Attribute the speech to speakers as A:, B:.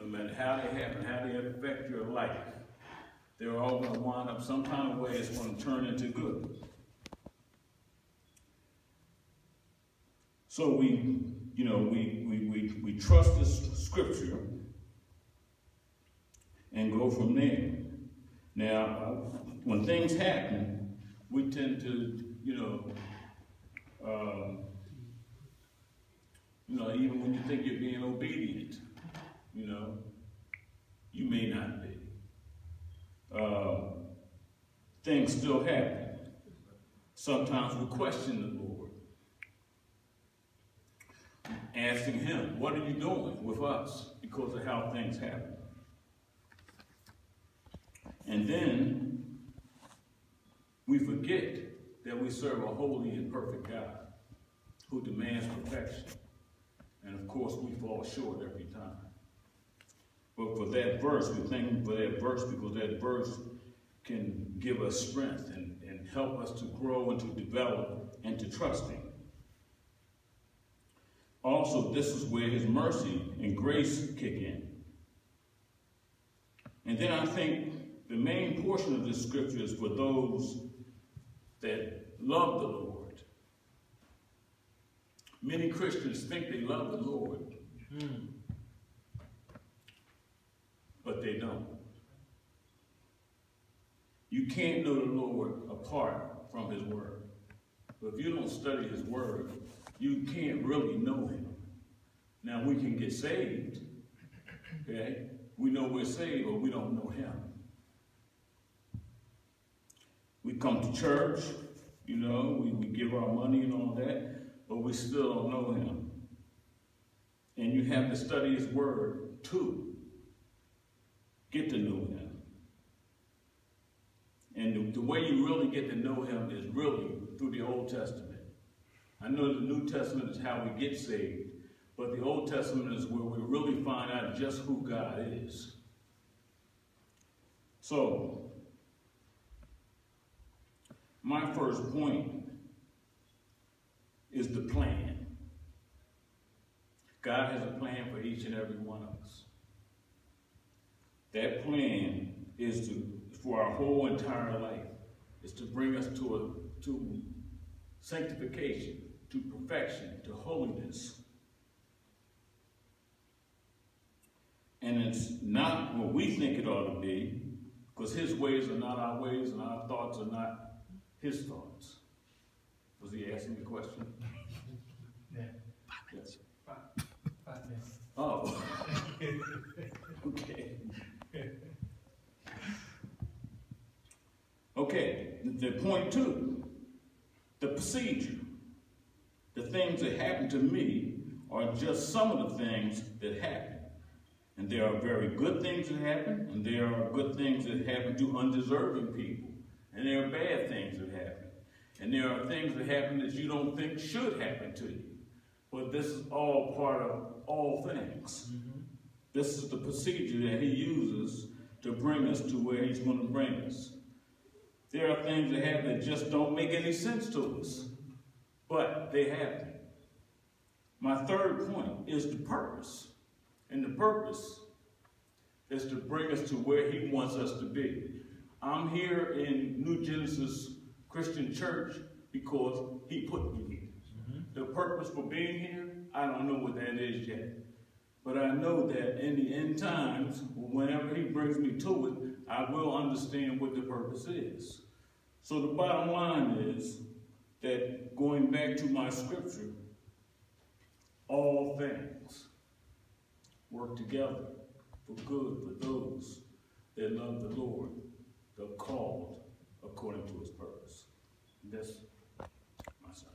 A: no matter how they happen, how they affect your life, they're all going to wind up some kind of way. It's going to turn into good. So we trust this scripture and go from there. Now, when things happen, we tend to, even when you think you're being obedient, you may not be. Things still happen. Sometimes we question the Lord, asking him, what are you doing with us because of how things happen? And then we forget that we serve a holy and perfect God who demands perfection. And of course, we fall short every time. But for that verse, we thank for that verse because that verse can give us strength and help us to grow and to develop and to trust him. Also, this is where his mercy and grace kick in. And then I think the main portion of this scripture is for those that love the Lord. Many Christians think they love the Lord, but they don't. You can't know the Lord apart from his word. But if you don't study his word, you can't really know him. Now, we can get saved, okay? We know we're saved, but we don't know him. We come to church, we give our money and all that, but we still don't know him. And you have to study his word to get to know him. And the way you really get to know him is really through the Old Testament. I know the New Testament is how we get saved, but the Old Testament is where we really find out just who God is. So, my first point is the plan. God has a plan for each and every one of us. That plan is for our whole entire life, is to bring us to sanctification, to perfection, to holiness. And it's not what we think it ought to be, because his ways are not our ways and our thoughts are not his thoughts. Was he asking the question?
B: Yeah.
A: 5 minutes.
B: 5 minutes.
A: Oh. Okay. Okay, the point 2, the procedure. The things that happen to me are just some of the things that happen. And there are very good things that happen, and there are good things that happen to undeserving people. And there are bad things that happen. And there are things that happen that you don't think should happen to you. But this is all part of all things. Mm-hmm. This is the procedure that he uses to bring us to where he's going to bring us. There are things that happen that just don't make any sense to us, but they happen. My third point is the purpose. And the purpose is to bring us to where he wants us to be. I'm here in New Genesis Christian Church because he put me here. Mm-hmm. The purpose for being here, I don't know what that is yet. But I know that in the end times, whenever he brings me to it, I will understand what the purpose is. So the bottom line is that, going back to my scripture, all things work together for good for those that love the Lord, the called according to his purpose. And that's my son.